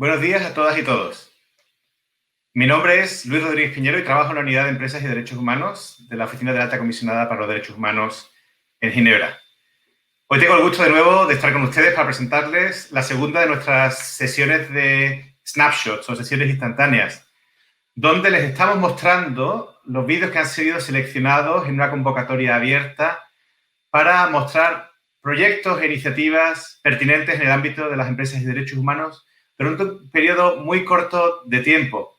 Buenos días a todas y todos. Mi nombre es Luis Rodríguez Piñero y trabajo en la Unidad de Empresas y Derechos Humanos de la Oficina de la Alta Comisionada para los Derechos Humanos en Ginebra. Hoy tengo el gusto de nuevo de estar con ustedes para presentarles la segunda de nuestras sesiones de snapshots o sesiones instantáneas, donde les estamos mostrando los vídeos que han sido seleccionados en una convocatoria abierta para mostrar proyectos e iniciativas pertinentes en el ámbito de las empresas y derechos humanos durante un periodo muy corto de tiempo.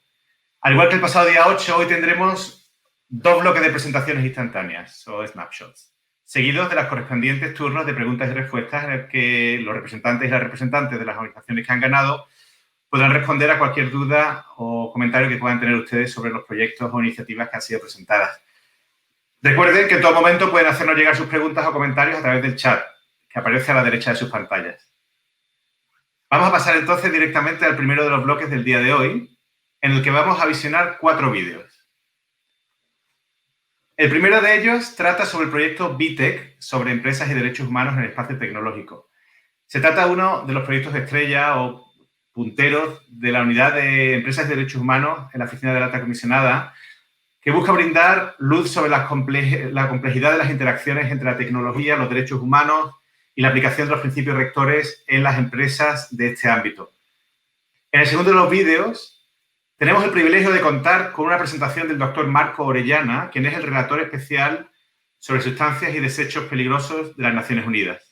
Al igual que el pasado día 8, hoy tendremos 2 bloques de presentaciones instantáneas o snapshots, seguidos de los correspondientes turnos de preguntas y respuestas en el que los representantes y las representantes de las organizaciones que han ganado podrán responder a cualquier duda o comentario que puedan tener ustedes sobre los proyectos o iniciativas que han sido presentadas. Recuerden que en todo momento pueden hacernos llegar sus preguntas o comentarios a través del chat, que aparece a la derecha de sus pantallas. Vamos a pasar entonces directamente al primero de los bloques del día de hoy, en el que vamos a visionar 4 vídeos. El primero de ellos trata sobre el proyecto BITEC, sobre empresas y derechos humanos en el espacio tecnológico. Se trata de uno de los proyectos de estrella o punteros de la Unidad de Empresas y Derechos Humanos en la Oficina de la Alta Comisionada, que busca brindar luz sobre la complejidad de las interacciones entre la tecnología, los derechos humanos y la aplicación de los principios rectores en las empresas de este ámbito. En el segundo de los vídeos tenemos el privilegio de contar con una presentación del doctor Marco Orellana, quien es el relator especial sobre sustancias y desechos peligrosos de las Naciones Unidas.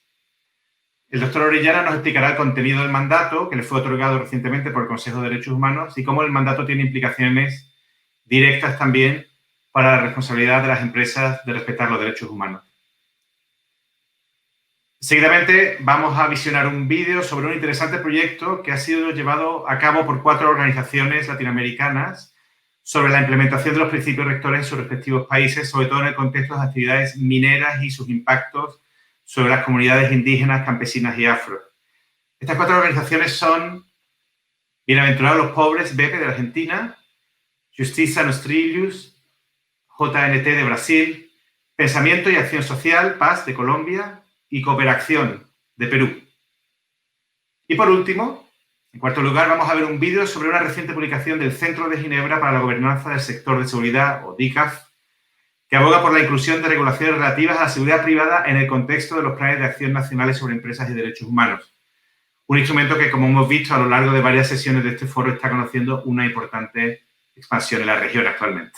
El doctor Orellana nos explicará el contenido del mandato que le fue otorgado recientemente por el Consejo de Derechos Humanos y cómo el mandato tiene implicaciones directas también para la responsabilidad de las empresas de respetar los derechos humanos. Seguidamente vamos a visionar un vídeo sobre un interesante proyecto que ha sido llevado a cabo por 4 organizaciones latinoamericanas sobre la implementación de los principios rectores en sus respectivos países, sobre todo en el contexto de las actividades mineras y sus impactos sobre las comunidades indígenas, campesinas y afro. Estas 4 organizaciones son Bienaventurados los Pobres, BEPE de Argentina, Justiça Nos Trilhos, JNT de Brasil, Pensamiento y Acción Social, PAS de Colombia y Cooperación de Perú. Y por último, en cuarto lugar, vamos a ver un vídeo sobre una reciente publicación del Centro de Ginebra para la Gobernanza del Sector de Seguridad, o DICAF, que aboga por la inclusión de regulaciones relativas a la seguridad privada en el contexto de los planes de acción nacionales sobre empresas y derechos humanos. Un instrumento que, como hemos visto a lo largo de varias sesiones de este foro, está conociendo una importante expansión en la región actualmente.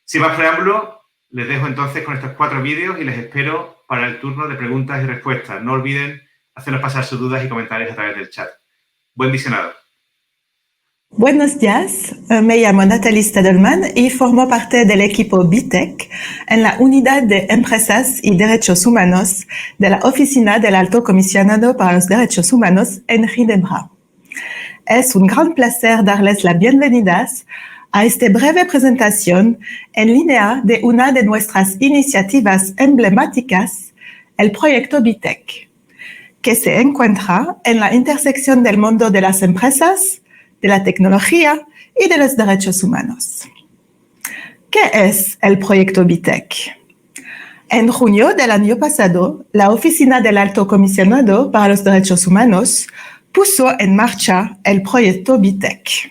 Sin más preámbulo, les dejo entonces con estos 4 vídeos y les espero para el turno de preguntas y respuestas. No olviden hacernos pasar sus dudas y comentarios a través del chat. Buen visionado. Buenos días, me llamo Nathalie Stadelman y formo parte del equipo BITEC en la Unidad de Empresas y Derechos Humanos de la Oficina del Alto Comisionado para los Derechos Humanos en Ginebra. Es un gran placer darles la bienvenida a esta breve presentación en línea de una de nuestras iniciativas emblemáticas, el proyecto BITEC, que se encuentra en la intersección del mundo de las empresas, de la tecnología y de los derechos humanos. ¿Qué es el proyecto BITEC? En junio del año pasado, la Oficina del Alto Comisionado para los Derechos Humanos puso en marcha el proyecto BITEC.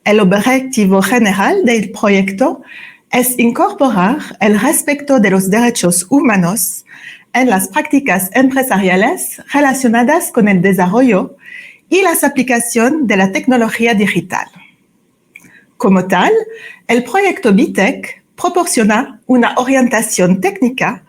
El objetivo general del proyecto es incorporar el respeto de los derechos humanos en las prácticas empresariales relacionadas con el desarrollo y la aplicación de la tecnología digital. Como tal, el proyecto BITEC proporciona una orientación técnica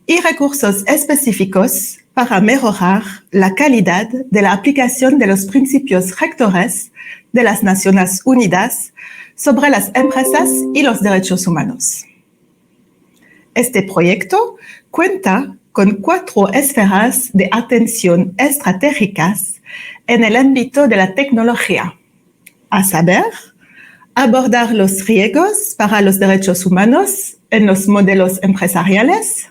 y recursos específicos para mejorar la calidad de la aplicación de los principios rectores de las Naciones Unidas sobre las empresas y los derechos humanos. Este proyecto cuenta con 4 esferas de atención estratégicas en el ámbito de la tecnología, a saber, abordar los riesgos para los derechos humanos en los modelos empresariales,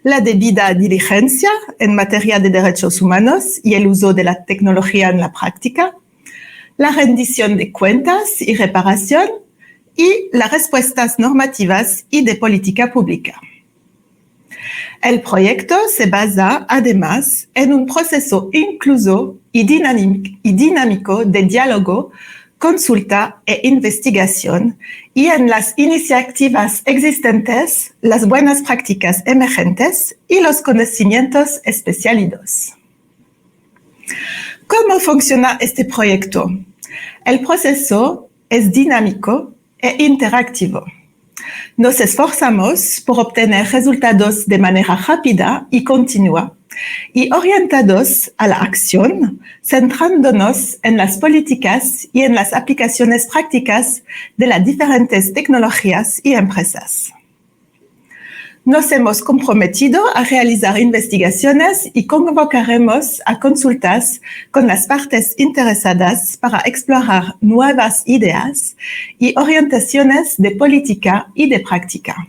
la debida diligencia en materia de derechos humanos y el uso de la tecnología en la práctica, la rendición de cuentas y reparación y las respuestas normativas y de política pública. El proyecto se basa, además, en un proceso incluso y dinámico de diálogo, consulta e investigación, y en las iniciativas existentes, las buenas prácticas emergentes y los conocimientos especializados. ¿Cómo funciona este proyecto? El proceso es dinámico e interactivo. Nos esforzamos por obtener resultados de manera rápida y continua y orientados a la acción, centrándonos en las políticas y en las aplicaciones prácticas de las diferentes tecnologías y empresas. Nos hemos comprometido a realizar investigaciones y convocaremos a consultas con las partes interesadas para explorar nuevas ideas y orientaciones de política y de práctica.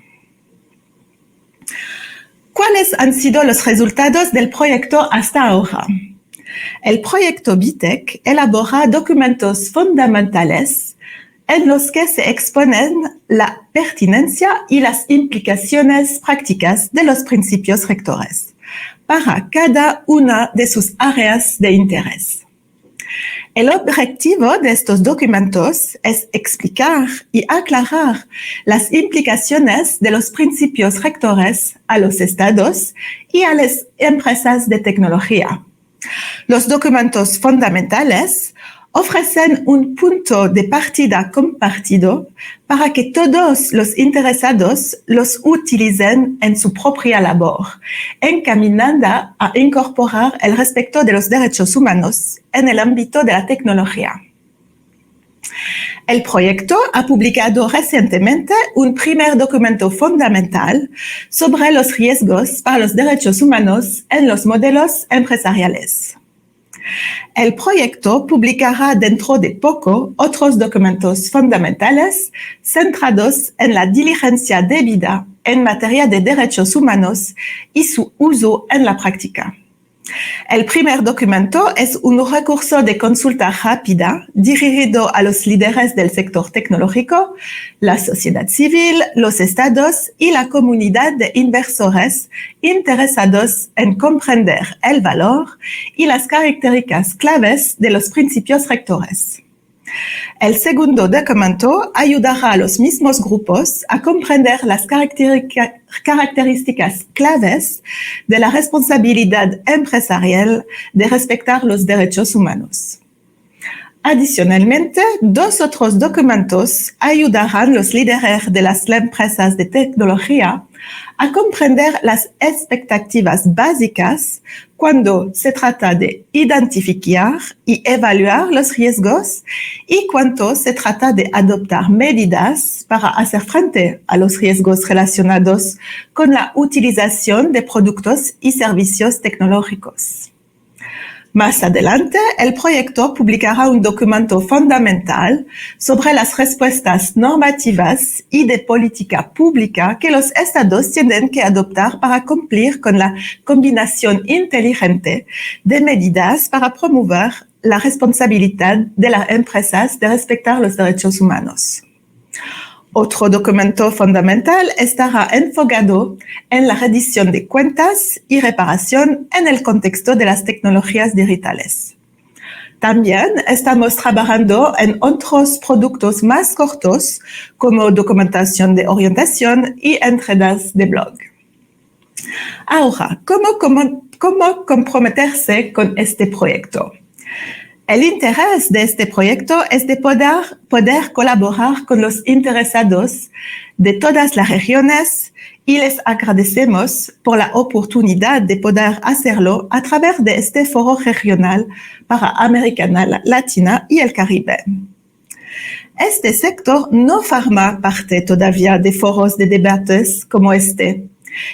¿Cuáles han sido los resultados del proyecto hasta ahora? El proyecto BITEC elabora documentos fundamentales en los que se exponen la pertinencia y las implicaciones prácticas de los principios rectores para cada una de sus áreas de interés. El objetivo de estos documentos es explicar y aclarar las implicaciones de los principios rectores a los estados y a las empresas de tecnología. Los documentos fundamentales ofrecen un punto de partida compartido para que todos los interesados los utilicen en su propia labor, encaminando a incorporar el respeto de los derechos humanos en el ámbito de la tecnología. El proyecto ha publicado recientemente un primer documento fundamental sobre los riesgos para los derechos humanos en los modelos empresariales. El proyecto publicará dentro de poco otros documentos fundamentales centrados en la diligencia debida en materia de derechos humanos y su uso en la práctica. El primer documento es un recurso de consulta rápida dirigido a los líderes del sector tecnológico, la sociedad civil, los estados y la comunidad de inversores interesados en comprender el valor y las características claves de los principios rectores. El segundo documento ayudará a los mismos grupos a comprender las características claves de la responsabilidad empresarial de respetar los derechos humanos. Adicionalmente, dos otros documentos ayudarán a los líderes de las empresas de tecnología a comprender las expectativas básicas cuando se trata de identificar y evaluar los riesgos y cuando se trata de adoptar medidas para hacer frente a los riesgos relacionados con la utilización de productos y servicios tecnológicos. Más adelante, el proyecto publicará un documento fundamental sobre las respuestas normativas y de política pública que los estados tienen que adoptar para cumplir con la combinación inteligente de medidas para promover la responsabilidad de las empresas de respetar los derechos humanos. Otro documento fundamental estará enfocado en la rendición de cuentas y reparación en el contexto de las tecnologías digitales. También estamos trabajando en otros productos más cortos, como documentación de orientación y entradas de blog. Ahora, ¿cómo comprometerse con este proyecto? El interés de este proyecto es de poder colaborar con los interesados de todas las regiones y les agradecemos por la oportunidad de poder hacerlo a través de este foro regional para América Latina y el Caribe. Este sector no forma parte todavía de foros de debates como este,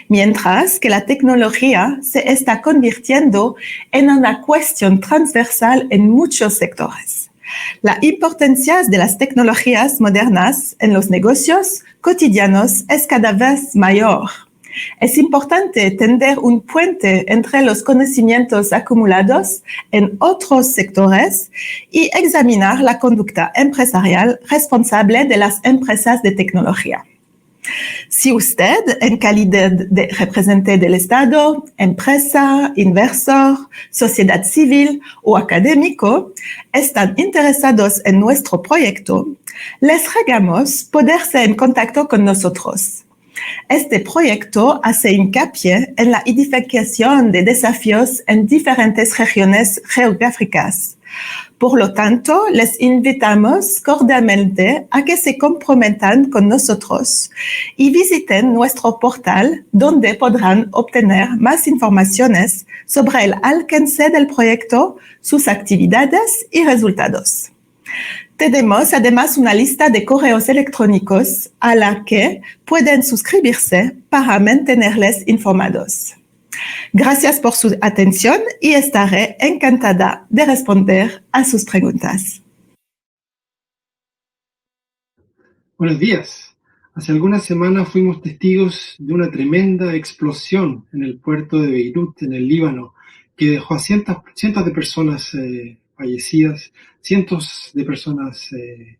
mientras que la tecnología se está convirtiendo en una cuestión transversal en muchos sectores. La importancia de las tecnologías modernas en los negocios cotidianos es cada vez mayor. Es importante tender un puente entre los conocimientos acumulados en otros sectores y examinar la conducta empresarial responsable de las empresas de tecnología. Si usted, en calidad de representante del Estado, empresa, inversor, sociedad civil o académico, están interesados en nuestro proyecto, les rogamos ponerse en contacto con nosotros. Este proyecto hace hincapié en la identificación de desafíos en diferentes regiones geográficas. Por lo tanto, les invitamos cordialmente a que se comprometan con nosotros y visiten nuestro portal donde podrán obtener más informaciones sobre el alcance del proyecto, sus actividades y resultados. Tenemos además una lista de correos electrónicos a la que pueden suscribirse para mantenerles informados. Gracias por su atención y estaré encantada de responder a sus preguntas. Buenos días. Hace algunas semanas fuimos testigos de una tremenda explosión en el puerto de Beirut, en el Líbano, que dejó a cientos de personas fallecidas, cientos de personas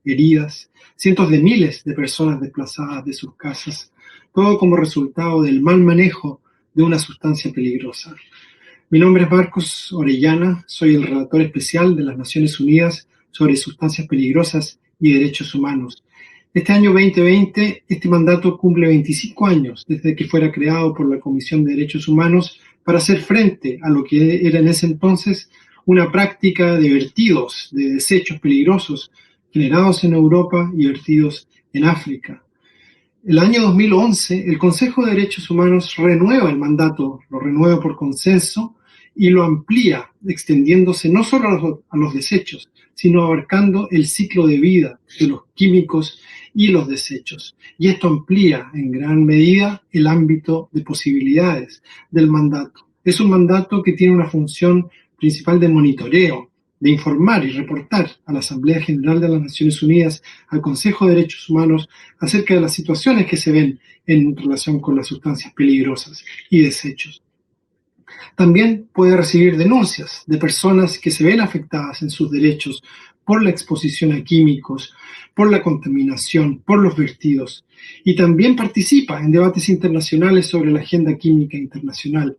heridas, cientos de miles de personas desplazadas de sus casas, todo como resultado del mal manejo de una sustancia peligrosa. Mi nombre es Marcos Orellana, soy el relator especial de las Naciones Unidas sobre sustancias peligrosas y derechos humanos. Este año 2020, este mandato cumple 25 años desde que fuera creado por la Comisión de Derechos Humanos para hacer frente a lo que era en ese entonces una práctica de vertidos de desechos peligrosos generados en Europa y vertidos en África. El año 2011, el Consejo de Derechos Humanos renueva el mandato, lo renueva por consenso y lo amplía, extendiéndose no solo a los desechos, sino abarcando el ciclo de vida de los químicos y los desechos. Y esto amplía en gran medida el ámbito de posibilidades del mandato. Es un mandato que tiene una función principal de monitoreo, de informar y reportar a la Asamblea General de las Naciones Unidas, al Consejo de Derechos Humanos, acerca de las situaciones que se ven en relación con las sustancias peligrosas y desechos. También puede recibir denuncias de personas que se ven afectadas en sus derechos por la exposición a químicos, por la contaminación, por los vertidos, y también participa en debates internacionales sobre la agenda química internacional.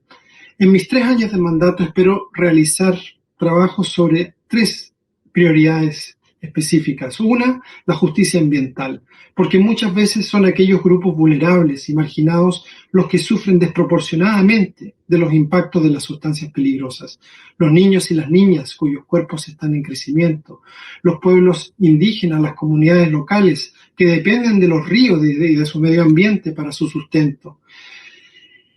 En mis 3 años de mandato espero realizar trabajos sobre 3 prioridades específicas. Una, la justicia ambiental, porque muchas veces son aquellos grupos vulnerables y marginados los que sufren desproporcionadamente de los impactos de las sustancias peligrosas. Los niños y las niñas cuyos cuerpos están en crecimiento, los pueblos indígenas, las comunidades locales que dependen de los ríos y de su medio ambiente para su sustento.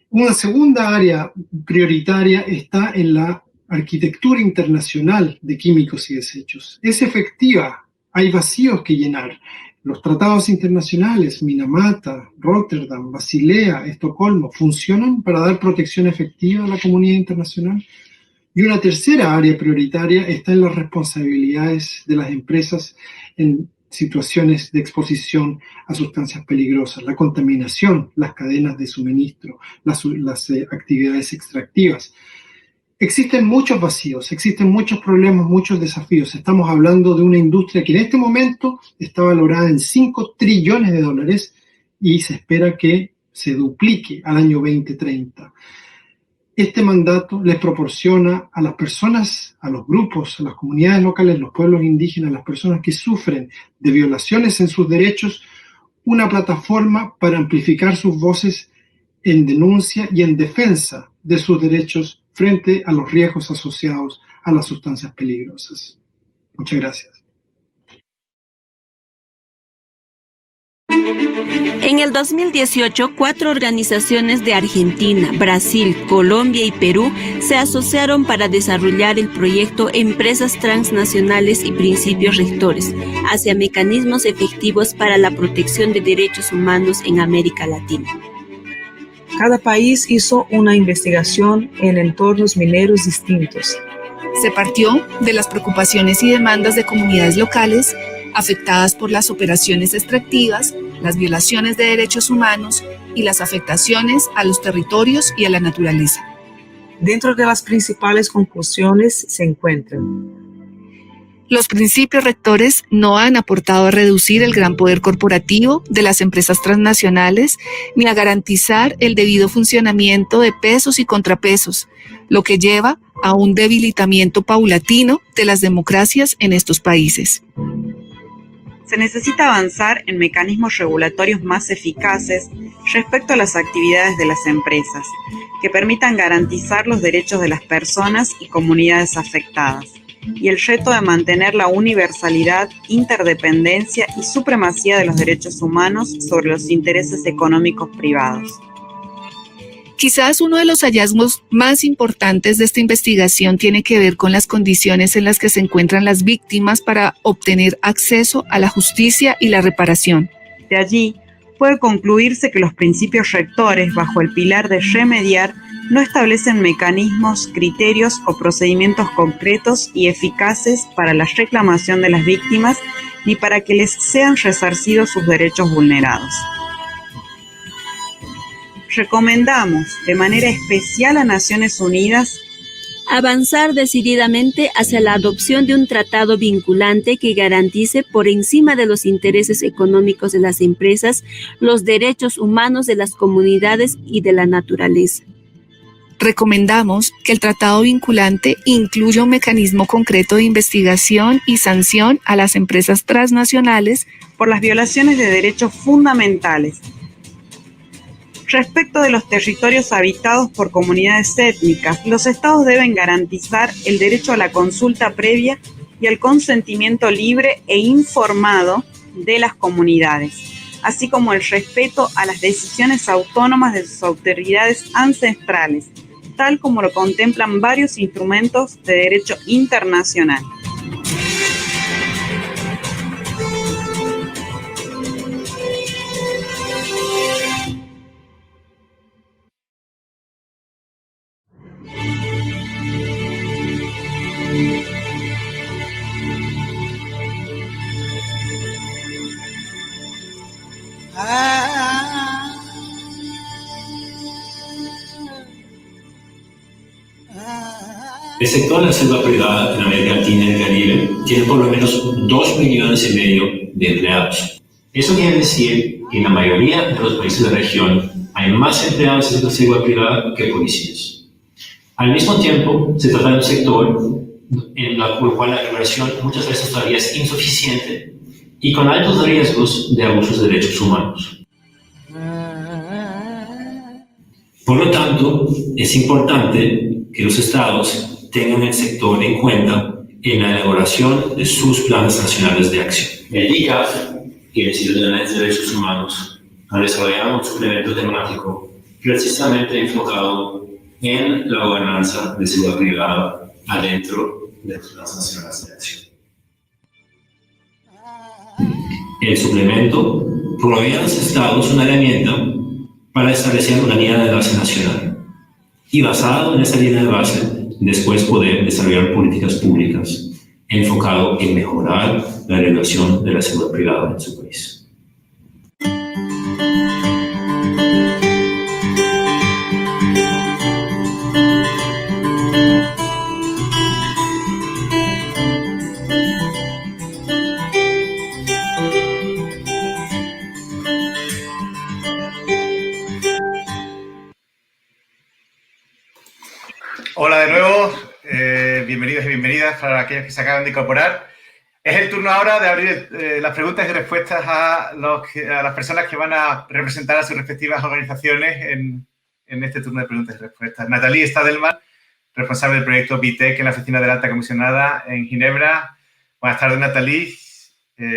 Una segunda área prioritaria está en la arquitectura internacional de químicos y desechos. Es efectiva, hay vacíos que llenar. Los tratados internacionales, Minamata, Rotterdam, Basilea, Estocolmo, ¿funcionan para dar protección efectiva a la comunidad internacional? Y una tercera área prioritaria está en las responsabilidades de las empresas en situaciones de exposición a sustancias peligrosas, la contaminación, las cadenas de suministro, las actividades extractivas. Existen muchos vacíos, existen muchos problemas, muchos desafíos. Estamos hablando de una industria que en este momento está valorada en $5 trillones y se espera que se duplique al año 2030. Este mandato les proporciona a las personas, a los grupos, a las comunidades locales, los pueblos indígenas, las personas que sufren de violaciones en sus derechos, una plataforma para amplificar sus voces en denuncia y en defensa de sus derechos frente a los riesgos asociados a las sustancias peligrosas. Muchas gracias. En el 2018, 4 organizaciones de Argentina, Brasil, Colombia y Perú se asociaron para desarrollar el proyecto Empresas Transnacionales y Principios Rectores hacia mecanismos efectivos para la protección de derechos humanos en América Latina. Cada país hizo una investigación en entornos mineros distintos. Se partió de las preocupaciones y demandas de comunidades locales afectadas por las operaciones extractivas, las violaciones de derechos humanos y las afectaciones a los territorios y a la naturaleza. Dentro de las principales conclusiones se encuentran: Los principios rectores no han aportado a reducir el gran poder corporativo de las empresas transnacionales ni a garantizar el debido funcionamiento de pesos y contrapesos, lo que lleva a un debilitamiento paulatino de las democracias en estos países. Se necesita avanzar en mecanismos regulatorios más eficaces respecto a las actividades de las empresas, que permitan garantizar los derechos de las personas y comunidades afectadas, y el reto de mantener la universalidad, interdependencia y supremacía de los derechos humanos sobre los intereses económicos privados. Quizás uno de los hallazgos más importantes de esta investigación tiene que ver con las condiciones en las que se encuentran las víctimas para obtener acceso a la justicia y la reparación. De allí, puede concluirse que los principios rectores bajo el pilar de remediar no establecen mecanismos, criterios o procedimientos concretos y eficaces para la reclamación de las víctimas ni para que les sean resarcidos sus derechos vulnerados. Recomendamos de manera especial a Naciones Unidas avanzar decididamente hacia la adopción de un tratado vinculante que garantice por encima de los intereses económicos de las empresas los derechos humanos de las comunidades y de la naturaleza. Recomendamos que el tratado vinculante incluya un mecanismo concreto de investigación y sanción a las empresas transnacionales por las violaciones de derechos fundamentales. Respecto de los territorios habitados por comunidades étnicas, los estados deben garantizar el derecho a la consulta previa y al consentimiento libre e informado de las comunidades, así como el respeto a las decisiones autónomas de sus autoridades ancestrales, tal como lo contemplan varios instrumentos de derecho internacional. El sector de la selva privada en América Latina y el Caribe tiene por lo menos 2,5 millones de empleados. Eso quiere decir que en la mayoría de los países de la región hay más empleados de la selva privada que policías. Al mismo tiempo, se trata de un sector en el cual la regulación muchas veces todavía es insuficiente y con altos riesgos de abusos de derechos humanos. Por lo tanto, es importante que los estados tengan el sector en cuenta en la elaboración de sus planes nacionales de acción. El ICAF y el Instituto de Derechos Humanos han desarrollado un suplemento temático precisamente enfocado en la gobernanza de seguridad privada adentro de los planes nacionales de acción. El suplemento provee a los estados una herramienta para establecer una línea de base nacional y basado en esa línea de base, después poder desarrollar políticas públicas enfocado en mejorar la regulación de la seguridad privada en su país. Hola de nuevo, bienvenidos y bienvenidas para aquellos que se acaban de incorporar. Es el turno ahora de abrir las preguntas y respuestas a las personas que van a representar a sus respectivas organizaciones en este turno de preguntas y respuestas. Nathalie Stadelman, responsable del proyecto BITEC en la Oficina de la Alta Comisionada en Ginebra. Buenas tardes, Nathalie.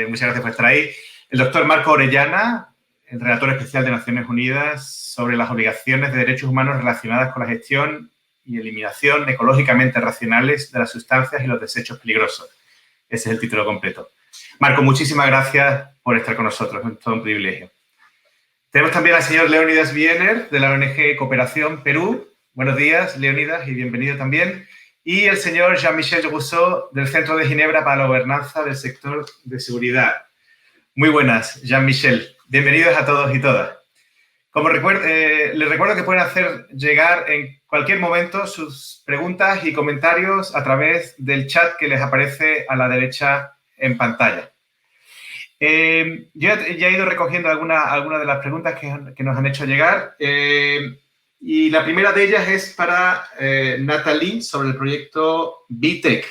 Muchas gracias por estar ahí. El doctor Marco Orellana, el relator especial de Naciones Unidas sobre las obligaciones de derechos humanos relacionadas con la gestión y eliminación ecológicamente racionales de las sustancias y los desechos peligrosos. Ese es el título completo. Marco, muchísimas gracias por estar con nosotros. Es todo un privilegio. Tenemos también al señor Leonidas Wiener, de la ONG Cooperación Perú. Buenos días, Leonidas, y bienvenido también. Y el señor Jean-Michel Rousseau, del Centro de Ginebra para la Gobernanza del Sector de Seguridad. Muy buenas, Jean-Michel. Bienvenidos a todos y todas. Les recuerdo que pueden hacer llegar en cualquier momento sus preguntas y comentarios a través del chat que les aparece a la derecha en pantalla. Yo ya he ido recogiendo algunas de las preguntas que nos han hecho llegar. Y la primera de ellas es para Nathalie sobre el proyecto BITEC.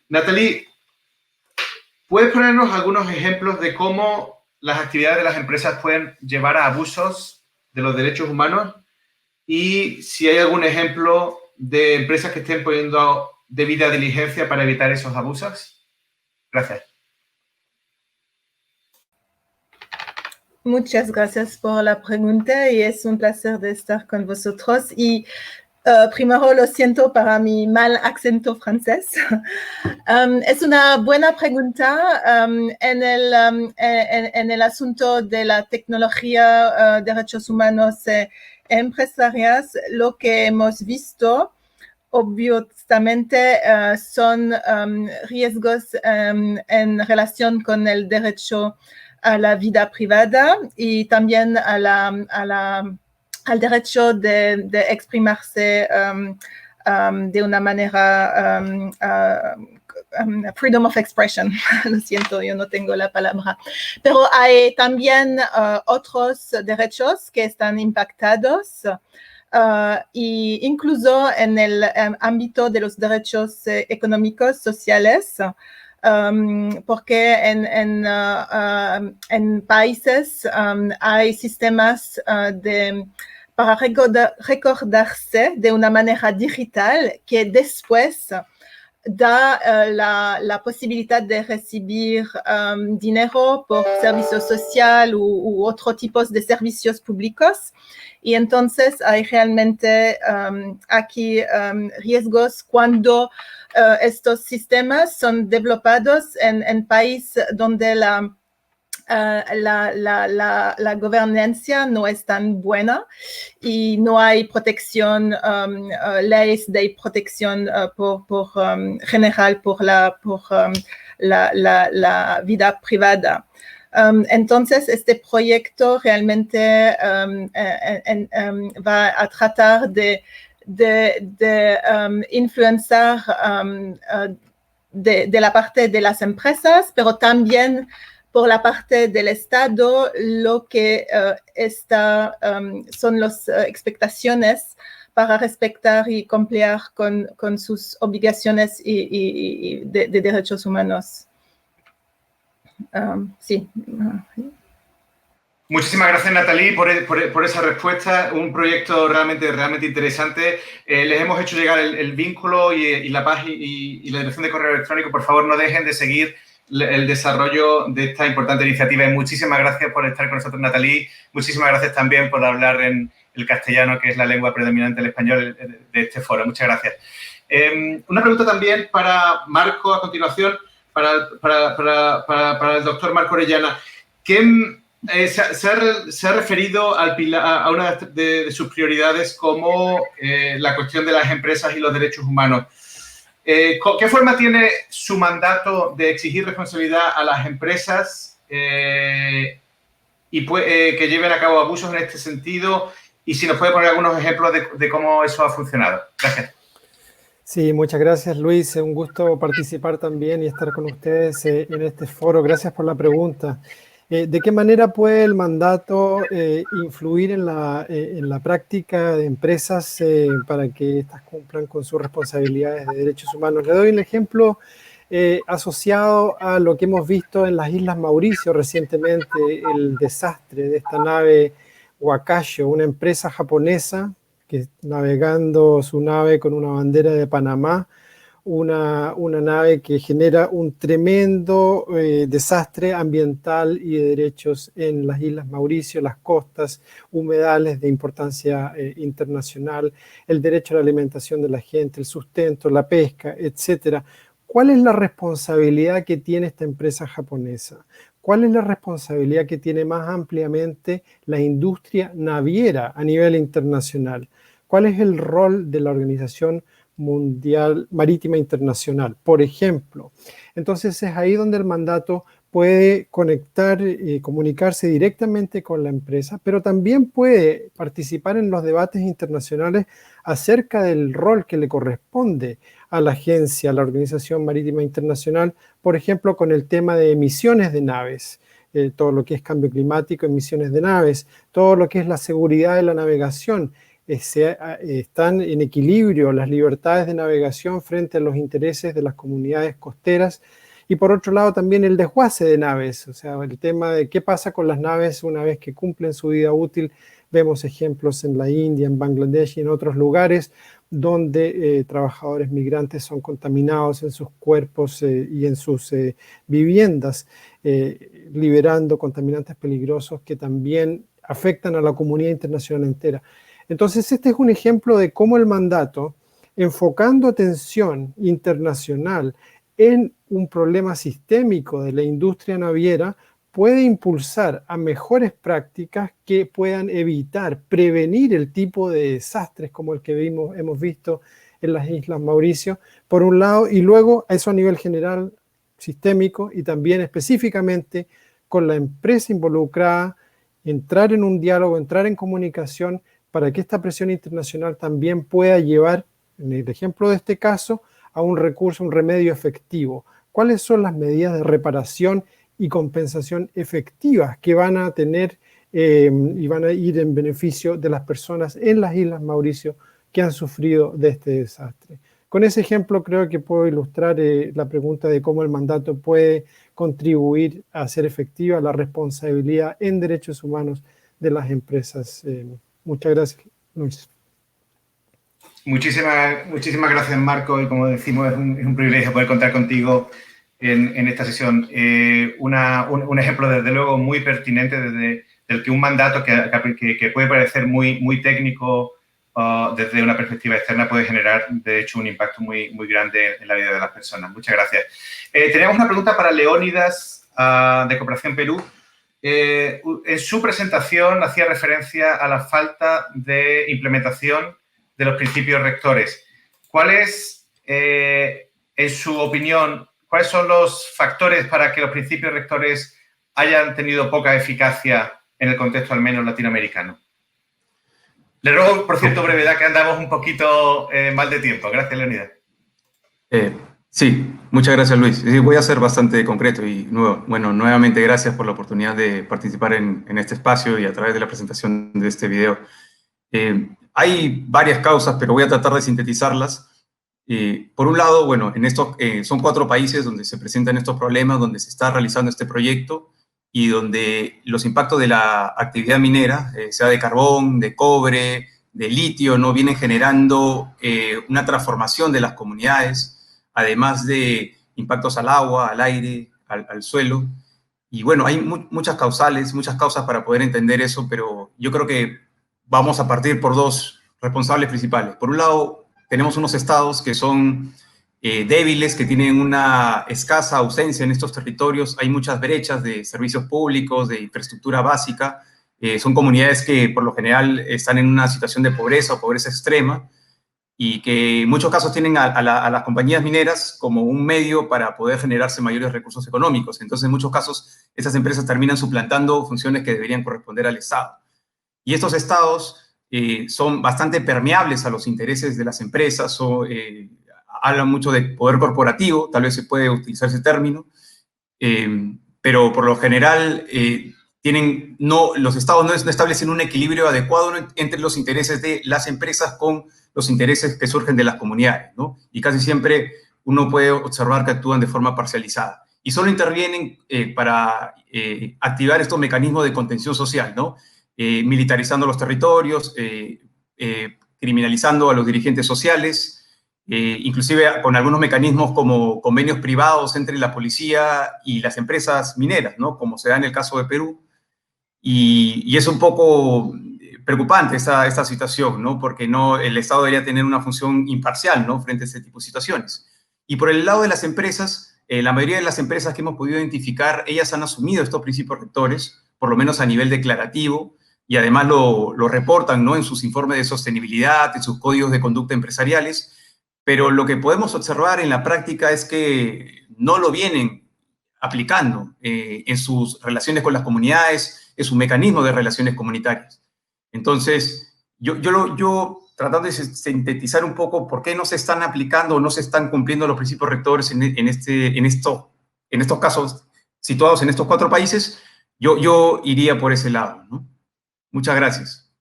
Nathalie, ¿puedes ponernos algunos ejemplos de cómo las actividades de las empresas pueden llevar a abusos de los derechos humanos? Y si hay algún ejemplo de empresas que estén poniendo debida diligencia para evitar esos abusos. Gracias. Muchas gracias por la pregunta y es un placer de estar con vosotros. Y primero lo siento para mi mal acento francés. Es una buena pregunta en el asunto de la tecnología, derechos humanos empresariales. Lo que hemos visto, obviamente, son riesgos en relación con el derecho a la vida privada y también al derecho de exprimarse de una manera, freedom of expression. Lo siento, yo no tengo la palabra. Pero hay también otros derechos que están impactados. Y incluso en el ámbito de los derechos económicos, sociales, porque en países hay sistemas para recordarse de una manera digital que después da la posibilidad de recibir dinero por servicio social u otro tipo de servicios públicos. Y entonces hay realmente aquí riesgos cuando estos sistemas son desarrollados en países donde la gobernanza no es tan buena y no hay protección, leyes de protección general por la vida privada. Entonces, este proyecto realmente va a tratar de influenciar de la parte de las empresas, pero también por la parte del Estado, lo que son las expectaciones para respetar y cumplir con sus obligaciones y de derechos humanos. Sí. Muchísimas gracias, Nathalie, por esa respuesta. Un proyecto realmente interesante. Les hemos hecho llegar el vínculo y la página y la dirección de correo electrónico. Por favor, no dejen de seguir el desarrollo de esta importante iniciativa. Y muchísimas gracias por estar con nosotros, Nathalie. Muchísimas gracias también por hablar en el castellano, que es la lengua predominante del español de este foro. Muchas gracias. Una pregunta también para Marco a continuación, para el doctor Marco Orellana. ¿Qué se ha referido a una de sus prioridades como la cuestión de las empresas y los derechos humanos? ¿Qué forma tiene su mandato de exigir responsabilidad a las empresas que lleven a cabo abusos en este sentido? Y si nos puede poner algunos ejemplos de cómo eso ha funcionado. Gracias. Sí, muchas gracias, Luis. Es un gusto participar también y estar con ustedes en este foro. Gracias por la pregunta. ¿De qué manera puede el mandato influir en la práctica de empresas para que éstas cumplan con sus responsabilidades de derechos humanos? Le doy un ejemplo asociado a lo que hemos visto en las Islas Mauricio recientemente, el desastre de esta nave Huacayo, una empresa japonesa que navegando su nave con una bandera de Panamá, una nave que genera un tremendo desastre ambiental y de derechos en las Islas Mauricio, las costas, humedales de importancia internacional, el derecho a la alimentación de la gente, el sustento, la pesca, etc. ¿Cuál es la responsabilidad que tiene esta empresa japonesa? ¿Cuál es la responsabilidad que tiene más ampliamente la industria naviera a nivel internacional? ¿Cuál es el rol de la Organización Mundial Marítima Internacional, por ejemplo? Entonces es ahí donde el mandato puede conectar y comunicarse directamente con la empresa, pero también puede participar en los debates internacionales acerca del rol que le corresponde a la agencia, a la Organización Marítima Internacional, por ejemplo, con el tema de emisiones de naves, todo lo que es cambio climático, emisiones de naves, todo lo que es la seguridad de la navegación. Están en equilibrio las libertades de navegación frente a los intereses de las comunidades costeras. Y por otro lado también el desguace de naves, o sea, el tema de qué pasa con las naves una vez que cumplen su vida útil. Vemos ejemplos en la India, en Bangladesh y en otros lugares donde trabajadores migrantes son contaminados en sus cuerpos y en sus viviendas, liberando contaminantes peligrosos que también afectan a la comunidad internacional entera. Entonces, este es un ejemplo de cómo el mandato, enfocando atención internacional en un problema sistémico de la industria naviera, puede impulsar a mejores prácticas que puedan evitar, prevenir el tipo de desastres como el que hemos visto en las Islas Mauricio, por un lado, y luego eso a nivel general, sistémico, y también específicamente con la empresa involucrada, entrar en un diálogo, entrar en comunicación, para que esta presión internacional también pueda llevar, en el ejemplo de este caso, a un recurso, un remedio efectivo. ¿Cuáles son las medidas de reparación y compensación efectivas que van a tener y van a ir en beneficio de las personas en las Islas Mauricio que han sufrido de este desastre? Con ese ejemplo creo que puedo ilustrar la pregunta de cómo el mandato puede contribuir a hacer efectiva la responsabilidad en derechos humanos de las empresas. Muchas gracias, Luis. Muchísimas gracias, Marco, y como decimos, es un privilegio poder contar contigo en esta sesión. Un ejemplo, desde luego, muy pertinente del que un mandato que puede parecer muy técnico desde una perspectiva externa puede generar, de hecho, un impacto muy grande en la vida de las personas. Muchas gracias. Teníamos una pregunta para Leónidas, de Cooperación Perú. En su presentación hacía referencia a la falta de implementación de los principios rectores. ¿Cuáles, en su opinión, cuáles son los factores para que los principios rectores hayan tenido poca eficacia en el contexto al menos latinoamericano? Le ruego, por cierto, brevedad, que andamos un poquito mal de tiempo. Gracias, Leonidas. Sí, muchas gracias, Luis. Sí, voy a ser bastante concreto y, bueno, nuevamente gracias por la oportunidad de participar en este espacio y a través de la presentación de este video. Hay varias causas, pero voy a tratar de sintetizarlas. Por un lado, bueno, son 4 países donde se presentan estos problemas, donde se está realizando este proyecto y donde los impactos de la actividad minera, sea de carbón, de cobre, de litio, ¿no?, vienen generando una transformación de las comunidades, además de impactos al agua, al aire, al suelo. Y bueno, hay muchas causas para poder entender eso, pero yo creo que vamos a partir por 2 responsables principales. Por un lado, tenemos unos estados que son débiles, que tienen una escasa ausencia en estos territorios. Hay muchas brechas de servicios públicos, de infraestructura básica. Son comunidades que por lo general están en una situación de pobreza o pobreza extrema y que en muchos casos tienen a las compañías mineras como un medio para poder generarse mayores recursos económicos. Entonces, en muchos casos, estas empresas terminan suplantando funciones que deberían corresponder al Estado. Y estos estados son bastante permeables a los intereses de las empresas, hablan mucho de poder corporativo, tal vez se puede utilizar ese término, pero por lo general los estados no establecen un equilibrio adecuado entre los intereses de las empresas con los intereses que surgen de las comunidades, ¿no? Y casi siempre uno puede observar que actúan de forma parcializada. Y solo intervienen para activar estos mecanismos de contención social, ¿no? Militarizando los territorios, criminalizando a los dirigentes sociales, inclusive con algunos mecanismos como convenios privados entre la policía y las empresas mineras, ¿no?, como se da en el caso de Perú. Y es un poco preocupante esta situación, ¿no?, porque el Estado debería tener una función imparcial, ¿no?, frente a este tipo de situaciones. Y por el lado de las empresas, la mayoría de las empresas que hemos podido identificar, ellas han asumido estos principios rectores, por lo menos a nivel declarativo, y además lo reportan, ¿no?, en sus informes de sostenibilidad, en sus códigos de conducta empresariales, pero lo que podemos observar en la práctica es que no lo vienen aplicando en sus relaciones con las comunidades, en su mecanismo de relaciones comunitarias. Entonces, yo tratando de sintetizar un poco por qué no se están aplicando o no se están cumpliendo los principios rectores en estos casos situados en estos 4 países, yo iría por ese lado, ¿no? Muchas gracias.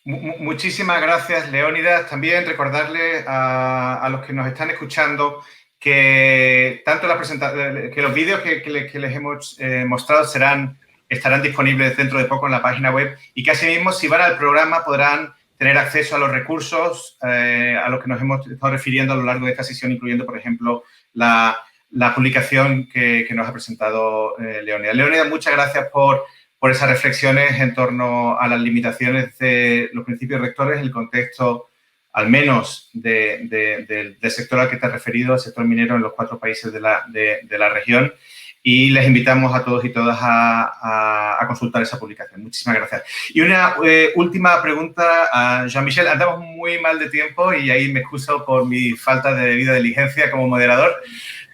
Muchísimas gracias, Leónidas. También recordarle a los que nos están escuchando que tanto que los vídeos que les hemos mostrado estarán disponibles dentro de poco en la página web y que asimismo, si van al programa, podrán tener acceso a los recursos a los que nos hemos estado refiriendo a lo largo de esta sesión, incluyendo, por ejemplo, la publicación que nos ha presentado Leónidas. Leónidas, muchas gracias por esas reflexiones en torno a las limitaciones de los principios rectores en el contexto, al menos, del sector al que te has referido, el sector minero en los 4 países de la región. Y les invitamos a todos y todas a consultar esa publicación. Muchísimas gracias. Y una última pregunta a Jean-Michel. Andamos muy mal de tiempo y ahí me excuso por mi falta de debida diligencia como moderador.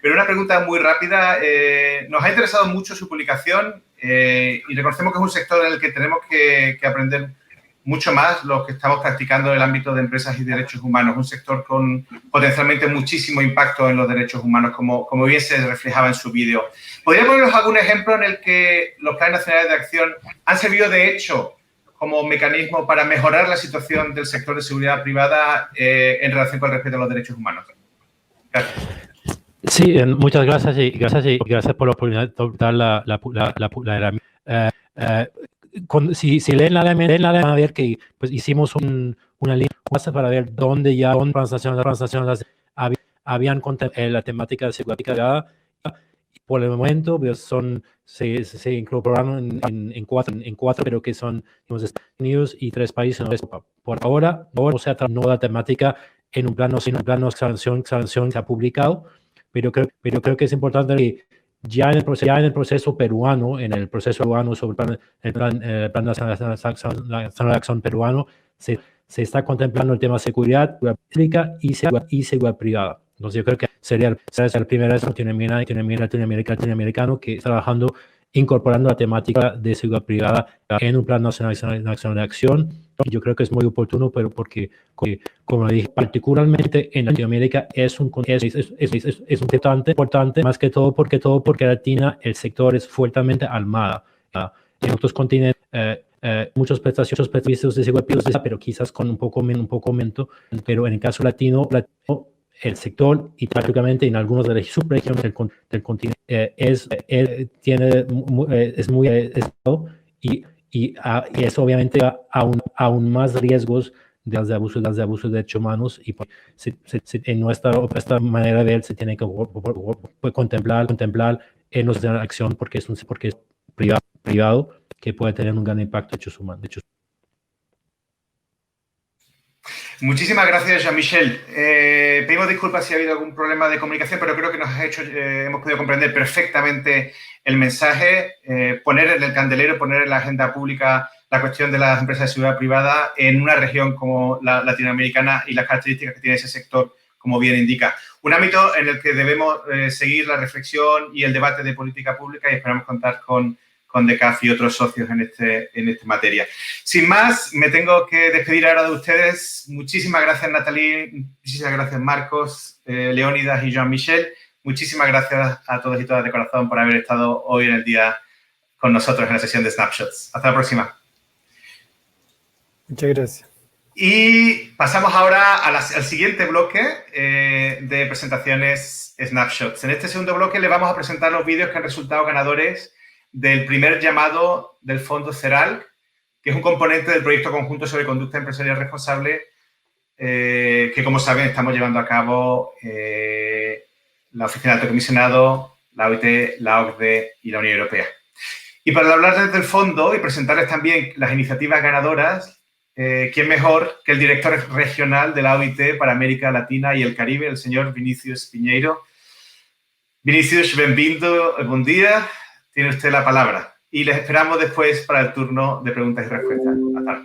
Pero una pregunta muy rápida. Nos ha interesado mucho su publicación y reconocemos que es un sector en el que tenemos que aprender mucho más los que estamos practicando en el ámbito de empresas y derechos humanos. Un sector con potencialmente muchísimo impacto en los derechos humanos, como bien se reflejaba en su vídeo. ¿Podría ponernos algún ejemplo en el que los planes nacionales de acción han servido, de hecho, como mecanismo para mejorar la situación del sector de seguridad privada en relación con el respeto a los derechos humanos? Gracias. Sí, muchas gracias y gracias por la oportunidad de dar la herramienta. Si leen la van a ver que pues, hicimos una línea para ver dónde ya transnacionales habían contemplado la temática de seguridad privada. Por el momento pues, se incorporaron en cuatro, pero que son los Estados Unidos y 3 países en Europa. Por ahora, no se ha tratado nueva temática en un plano sanción se ha publicado, pero creo que es importante que ya en el proceso peruano, sobre el plan nacional de acción peruano, se está contemplando el tema de seguridad pública y seguridad privada. Entonces yo creo que sería el primer latinoamericano que está trabajando, incorporando la temática de seguridad privada en un plan nacional de acción. Yo creo que es muy oportuno, pero porque, como dije, particularmente en Latinoamérica es un importante, más que todo porque Latina el sector es fuertemente armada. En otros continentes muchos servicios de seguridad, pero quizás con un poco menos, pero en el caso latino el sector, y particularmente en algunas de las subregiones del continente, es muy y es obviamente aún más riesgos de abusos de derechos humanos, y en nuestra manera de ver se tiene que contemplar en nuestra acción porque es privado que puede tener un gran impacto en derechos humanos. Muchísimas gracias, Jean-Michel. Pedimos disculpas si ha habido algún problema de comunicación, pero creo que hemos podido comprender perfectamente el mensaje, poner en el candelero, poner en la agenda pública la cuestión de las empresas de seguridad privada en una región como la latinoamericana y las características que tiene ese sector, como bien indica. Un ámbito en el que debemos seguir la reflexión y el debate de política pública, y esperamos contar con DECAF y otros socios en esta materia. Sin más, me tengo que despedir ahora de ustedes. Muchísimas gracias, Nathalie. Muchísimas gracias, Marcos, Leónidas y Jean-Michel. Muchísimas gracias a todos y todas de corazón por haber estado hoy en el día con nosotros en la sesión de Snapshots. Hasta la próxima. Muchas gracias. Y pasamos ahora al siguiente bloque de presentaciones Snapshots. En este segundo bloque le vamos a presentar los vídeos que han resultado ganadores del primer llamado del Fondo CERAL, que es un componente del proyecto conjunto sobre conducta empresarial responsable que, como saben, estamos llevando a cabo la Oficina del Alto Comisionado, la OIT, la OCDE y la Unión Europea. Y para hablarles del fondo y presentarles también las iniciativas ganadoras, ¿quién mejor que el director regional de la OIT para América Latina y el Caribe, el señor Vinicius Piñeiro? Vinicius, bienvenido, buen día. Tiene usted la palabra. Y les esperamos después para el turno de preguntas y respuestas. Hasta luego.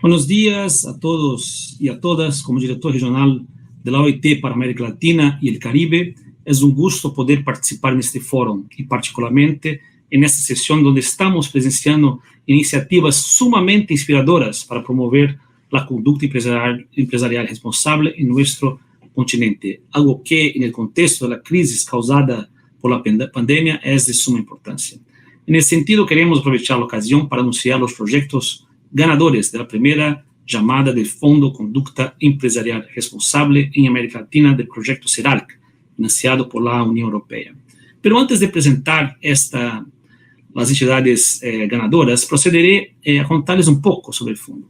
Buenos días a todos y a todas. Como director regional de la OIT para América Latina y el Caribe, es un gusto poder participar en este foro y particularmente en esta sesión donde estamos presenciando iniciativas sumamente inspiradoras para promover la conducta empresarial responsable en nuestro continente, algo que en el contexto de la crisis causada por la pandemia es de suma importancia. En ese sentido, queremos aprovechar la ocasión para anunciar los proyectos ganadores de la primera llamada del Fondo Conducta Empresarial Responsable en América Latina del proyecto CERALC, financiado por la Unión Europea. Pero antes de presentar las entidades ganadoras, procederé a contarles un poco sobre el fondo.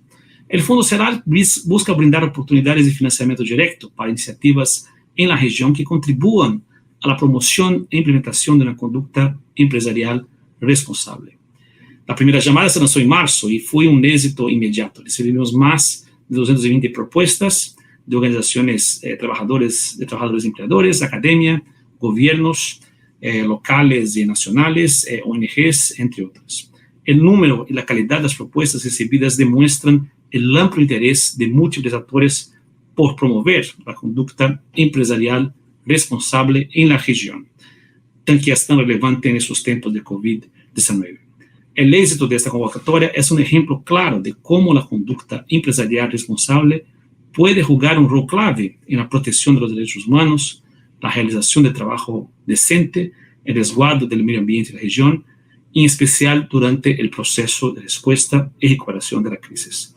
El Fondo CERALC busca brindar oportunidades de financiamiento directo para iniciativas en la región que contribuyan a la promoción e implementación de una conducta empresarial responsable. La primera llamada se lanzó en marzo y fue un éxito inmediato. Recibimos más de 220 propuestas de organizaciones de trabajadores y empleadores, academia, gobiernos locales y nacionales, ONGs, entre otras. El número y la calidad de las propuestas recibidas demuestran el amplio interés de múltiples actores por promover la conducta empresarial responsable en la región, tan que es tan relevante en estos tiempos de COVID-19. El éxito de esta convocatoria es un ejemplo claro de cómo la conducta empresarial responsable puede jugar un rol clave en la protección de los derechos humanos, la realización de trabajo decente, el resguardo del medio ambiente de la región, en especial durante el proceso de respuesta y recuperación de la crisis.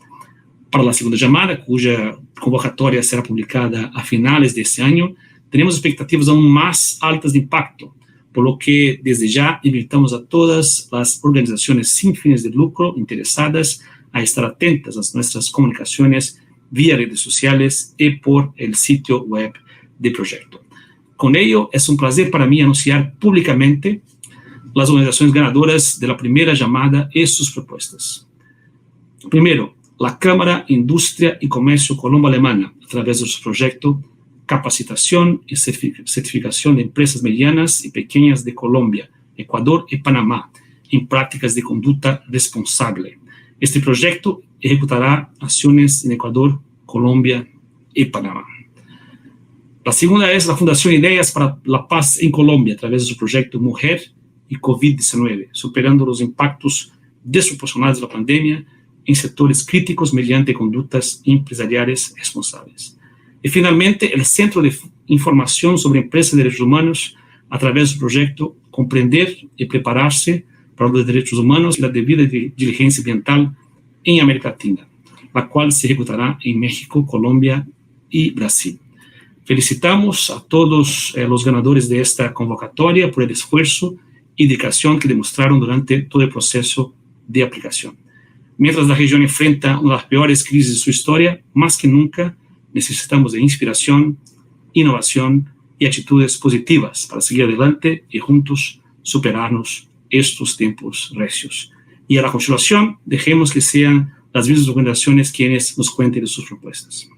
Para la segunda llamada, cuya convocatoria será publicada a finales de este año, tenemos expectativas aún más altas de impacto, por lo que desde ya invitamos a todas las organizaciones sin fines de lucro interesadas a estar atentas a nuestras comunicaciones vía redes sociales y por el sitio web del proyecto. Con ello, es un placer para mí anunciar públicamente las organizaciones ganadoras de la primera llamada y sus propuestas. Primero, la Cámara Industria y Comercio Colombo-Alemana, a través de su proyecto Capacitación y Certificación de Empresas Medianas y Pequeñas de Colombia, Ecuador y Panamá en prácticas de conducta responsable. Este proyecto ejecutará acciones en Ecuador, Colombia y Panamá. La segunda es la Fundación Ideas para la Paz en Colombia, a través de su proyecto Mujer y COVID-19, superando los impactos desproporcionados de la pandemia en sectores críticos mediante conductas empresariales responsables. Y finalmente, el Centro de Información sobre Empresas y Derechos Humanos, a través de su proyecto Comprender y Prepararse para los Derechos Humanos y la Debida Diligencia Ambiental en América Latina, la cual se ejecutará en México, Colombia y Brasil. Felicitamos a todos los ganadores de esta convocatoria por el esfuerzo y dedicación que demostraron durante todo el proceso de aplicación. Mientras la región enfrenta una de las peores crisis de su historia, más que nunca necesitamos de inspiración, innovación y actitudes positivas para seguir adelante y juntos superarnos estos tiempos recios. Y a la continuación, dejemos que sean las mismas organizaciones quienes nos cuenten de sus propuestas.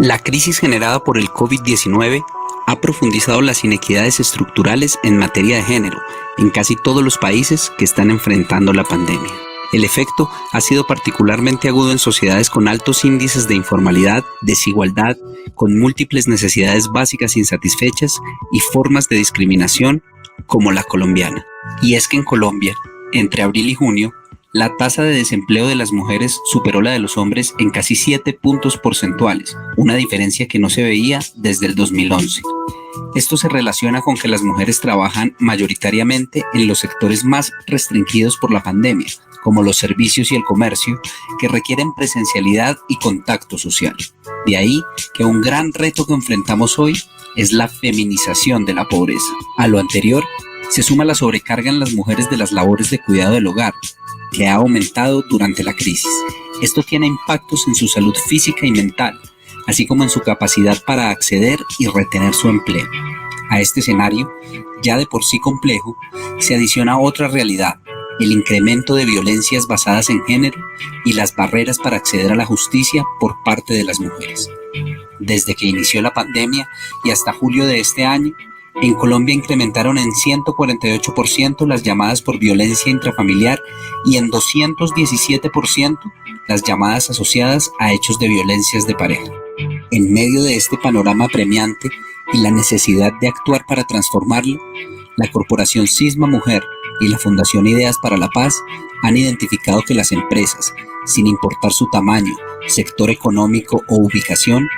La crisis generada por el COVID-19 ha profundizado las inequidades estructurales en materia de género en casi todos los países que están enfrentando la pandemia. El efecto ha sido particularmente agudo en sociedades con altos índices de informalidad, desigualdad, con múltiples necesidades básicas insatisfechas y formas de discriminación como la colombiana. Y es que en Colombia, entre abril y junio, la tasa de desempleo de las mujeres superó la de los hombres en casi 7 puntos porcentuales, una diferencia que no se veía desde el 2011. Esto se relaciona con que las mujeres trabajan mayoritariamente en los sectores más restringidos por la pandemia, como los servicios y el comercio, que requieren presencialidad y contacto social. De ahí que un gran reto que enfrentamos hoy es la feminización de la pobreza. A lo anterior, se suma la sobrecarga en las mujeres de las labores de cuidado del hogar, que ha aumentado durante la crisis. Esto tiene impactos en su salud física y mental, así como en su capacidad para acceder y retener su empleo. A este escenario, ya de por sí complejo, se adiciona otra realidad: el incremento de violencias basadas en género y las barreras para acceder a la justicia por parte de las mujeres. Desde que inició la pandemia y hasta julio de este año, en Colombia incrementaron en 148% las llamadas por violencia intrafamiliar y en 217% las llamadas asociadas a hechos de violencias de pareja. En medio de este panorama apremiante y la necesidad de actuar para transformarlo, la Corporación Sisma Mujer y la Fundación Ideas para la Paz han identificado que las empresas, sin importar su tamaño, sector económico o ubicación,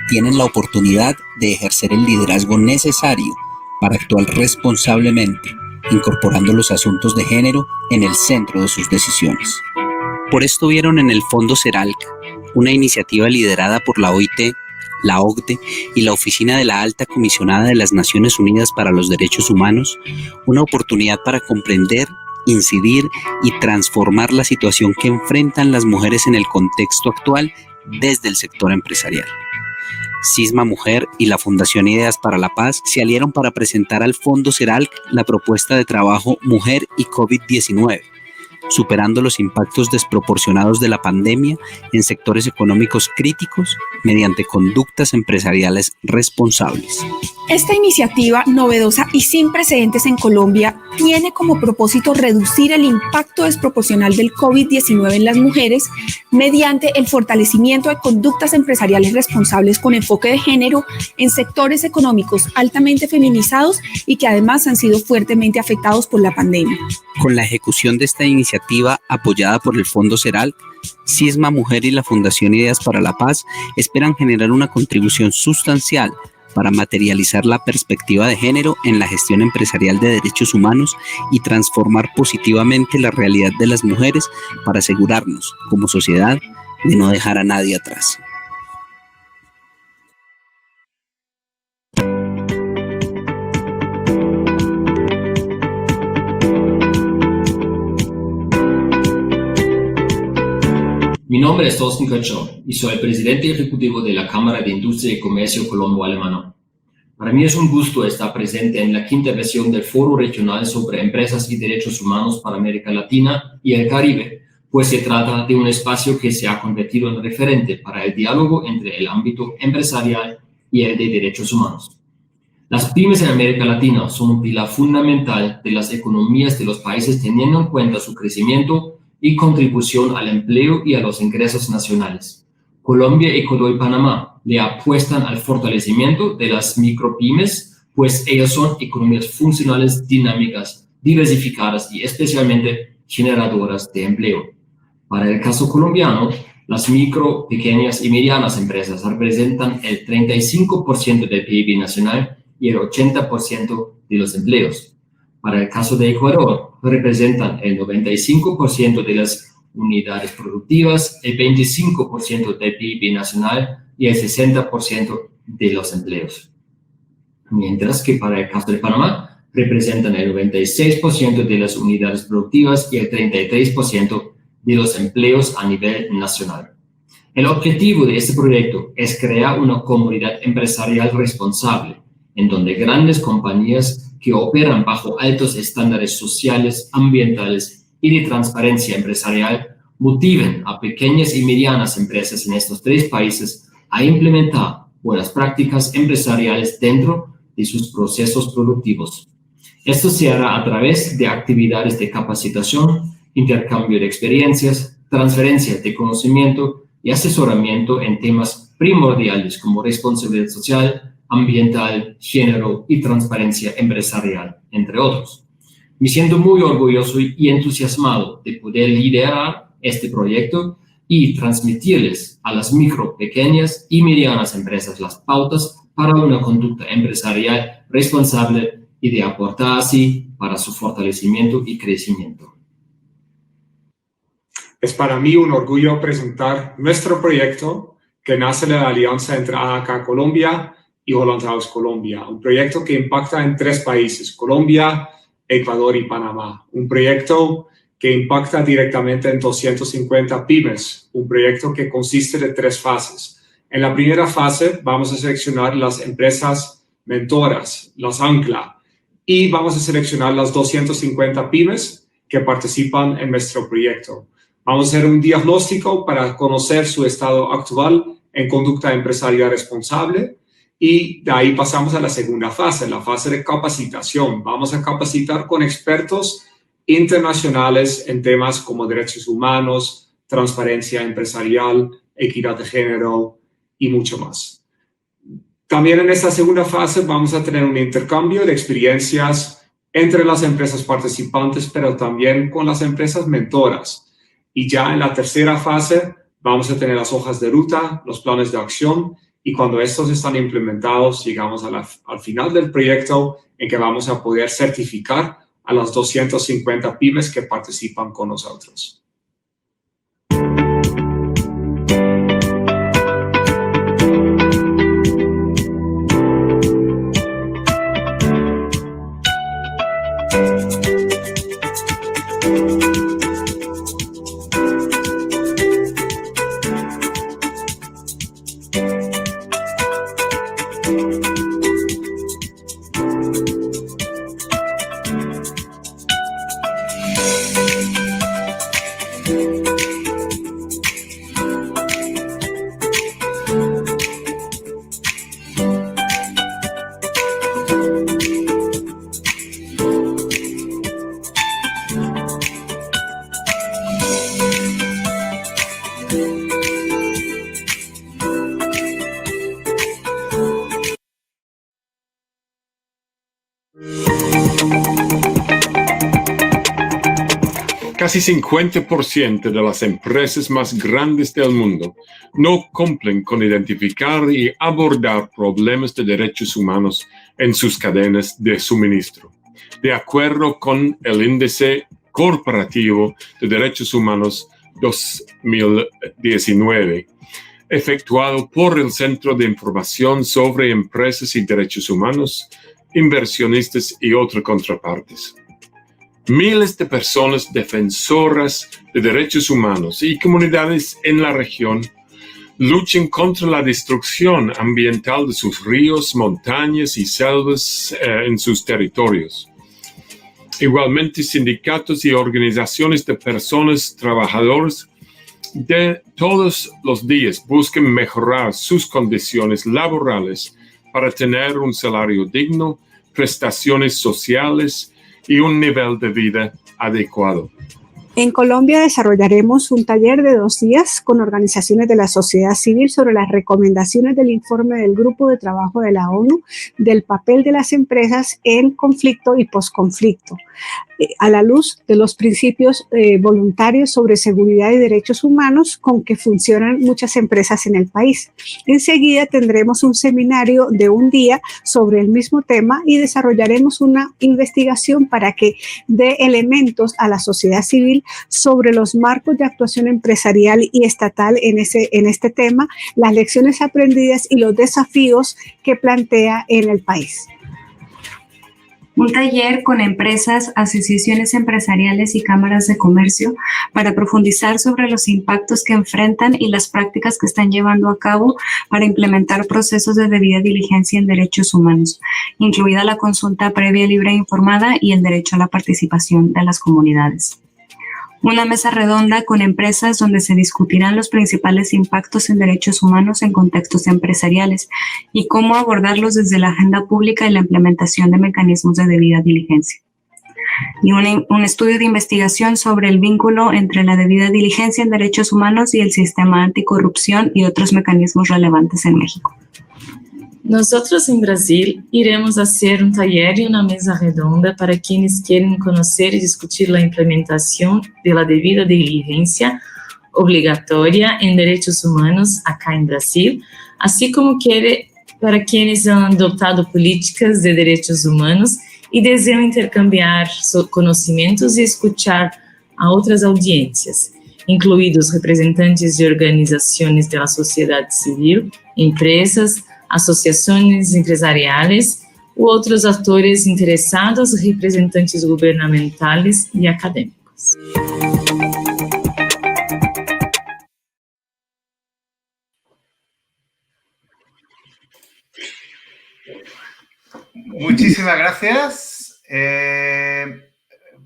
tienen la oportunidad de ejercer el liderazgo necesario para actuar responsablemente, incorporando los asuntos de género en el centro de sus decisiones. Por esto vieron en el Fondo CERALC, una iniciativa liderada por la OIT, la OCDE y la Oficina de la Alta Comisionada de las Naciones Unidas para los Derechos Humanos, una oportunidad para comprender, incidir y transformar la situación que enfrentan las mujeres en el contexto actual desde el sector empresarial. Sisma Mujer y la Fundación Ideas para la Paz se aliaron para presentar al Fondo CERALC la propuesta de trabajo Mujer y COVID-19, superando los impactos desproporcionados de la pandemia en sectores económicos críticos mediante conductas empresariales responsables. Esta iniciativa novedosa y sin precedentes en Colombia tiene como propósito reducir el impacto desproporcional del COVID-19 en las mujeres mediante el fortalecimiento de conductas empresariales responsables con enfoque de género en sectores económicos altamente feminizados y que además han sido fuertemente afectados por la pandemia. Con la ejecución de esta iniciativa apoyada por el Fondo CERALC, Sisma Mujer y la Fundación Ideas para la Paz esperan generar una contribución sustancial para materializar la perspectiva de género en la gestión empresarial de derechos humanos y transformar positivamente la realidad de las mujeres para asegurarnos, como sociedad, de no dejar a nadie atrás. Mi nombre es Thorsten Kötscher y soy el presidente ejecutivo de la Cámara de Industria y Comercio Colombo-Alemana. Para mí es un gusto estar presente en la quinta versión del Foro Regional sobre Empresas y Derechos Humanos para América Latina y el Caribe, pues se trata de un espacio que se ha convertido en referente para el diálogo entre el ámbito empresarial y el de derechos humanos. Las pymes en América Latina son un pilar fundamental de las economías de los países teniendo en cuenta su crecimiento y contribución al empleo y a los ingresos nacionales. Colombia, Ecuador y Panamá le apuestan al fortalecimiento de las micropymes, pues ellas son economías funcionales, dinámicas, diversificadas y especialmente generadoras de empleo. Para el caso colombiano, las micro, pequeñas y medianas empresas representan el 35% del PIB nacional y el 80% de los empleos. Para el caso de Ecuador, representan el 95% de las unidades productivas, el 25% del PIB nacional y el 60% de los empleos. Mientras que para el caso de Panamá, representan el 96% de las unidades productivas y el 33% de los empleos a nivel nacional. El objetivo de este proyecto es crear una comunidad empresarial responsable, en donde grandes compañías que operan bajo altos estándares sociales, ambientales y de transparencia empresarial motiven a pequeñas y medianas empresas en estos tres países a implementar buenas prácticas empresariales dentro de sus procesos productivos. Esto se hará a través de actividades de capacitación, intercambio de experiencias, transferencia de conocimiento y asesoramiento en temas primordiales como responsabilidad social, ambiental, género y transparencia empresarial, entre otros. Me siento muy orgulloso y entusiasmado de poder liderar este proyecto y transmitirles a las micro, pequeñas y medianas empresas las pautas para una conducta empresarial responsable y de aportar así para su fortalecimiento y crecimiento. Es para mí un orgullo presentar nuestro proyecto que nace de la alianza entre AHK Colombia y Holland House Colombia, un proyecto que impacta en 3 países, Colombia, Ecuador y Panamá. Un proyecto que impacta directamente en 250 pymes, un proyecto que consiste de 3 fases. En la primera fase vamos a seleccionar las empresas mentoras, las ancla, y vamos a seleccionar las 250 pymes que participan en nuestro proyecto. Vamos a hacer un diagnóstico para conocer su estado actual en conducta empresarial responsable. Y de ahí pasamos a la segunda fase, la fase de capacitación. Vamos a capacitar con expertos internacionales en temas como derechos humanos, transparencia empresarial, equidad de género y mucho más. También en esta segunda fase vamos a tener un intercambio de experiencias entre las empresas participantes, pero también con las empresas mentoras. Y ya en la tercera fase vamos a tener las hojas de ruta, los planes de acción, y cuando estos están implementados, llegamos al final del proyecto en que vamos a poder certificar a las 250 pymes que participan con nosotros. Casi 50% de las empresas más grandes del mundo no cumplen con identificar y abordar problemas de derechos humanos en sus cadenas de suministro, de acuerdo con el Índice Corporativo de Derechos Humanos 2019, efectuado por el Centro de Información sobre Empresas y Derechos Humanos, Inversionistas y otras contrapartes. Miles de personas defensoras de derechos humanos y comunidades en la región luchan contra la destrucción ambiental de sus ríos, montañas y selvas en sus territorios. Igualmente, sindicatos y organizaciones de personas trabajadoras de todos los días buscan mejorar sus condiciones laborales para tener un salario digno, prestaciones sociales y un nivel de vida adecuado. En Colombia desarrollaremos un taller de 2 días con organizaciones de la sociedad civil sobre las recomendaciones del informe del Grupo de Trabajo de la ONU del papel de las empresas en conflicto y posconflicto, a la luz de los principios voluntarios sobre seguridad y derechos humanos con que funcionan muchas empresas en el país. Enseguida tendremos un seminario de 1 día sobre el mismo tema y desarrollaremos una investigación para que dé elementos a la sociedad civil sobre los marcos de actuación empresarial y estatal en este tema, las lecciones aprendidas y los desafíos que plantea en el país. Un taller con empresas, asociaciones empresariales y cámaras de comercio para profundizar sobre los impactos que enfrentan y las prácticas que están llevando a cabo para implementar procesos de debida diligencia en derechos humanos, incluida la consulta previa, libre e informada y el derecho a la participación de las comunidades. Una mesa redonda con empresas donde se discutirán los principales impactos en derechos humanos en contextos empresariales y cómo abordarlos desde la agenda pública y la implementación de mecanismos de debida diligencia. Y un estudio de investigación sobre el vínculo entre la debida diligencia en derechos humanos y el sistema anticorrupción y otros mecanismos relevantes en México. Nosotros en Brasil iremos hacer un taller y una mesa redonda para quienes quieren conocer y discutir la implementación de la debida diligencia obligatoria en derechos humanos acá en Brasil, así como para quienes han adoptado políticas de derechos humanos y desean intercambiar conocimientos y escuchar a otras audiencias, incluidos representantes de organizaciones de la sociedad civil, empresas, asociações empresariais ou outros atores interessados, representantes governamentais e acadêmicos. Muchísimas gracias.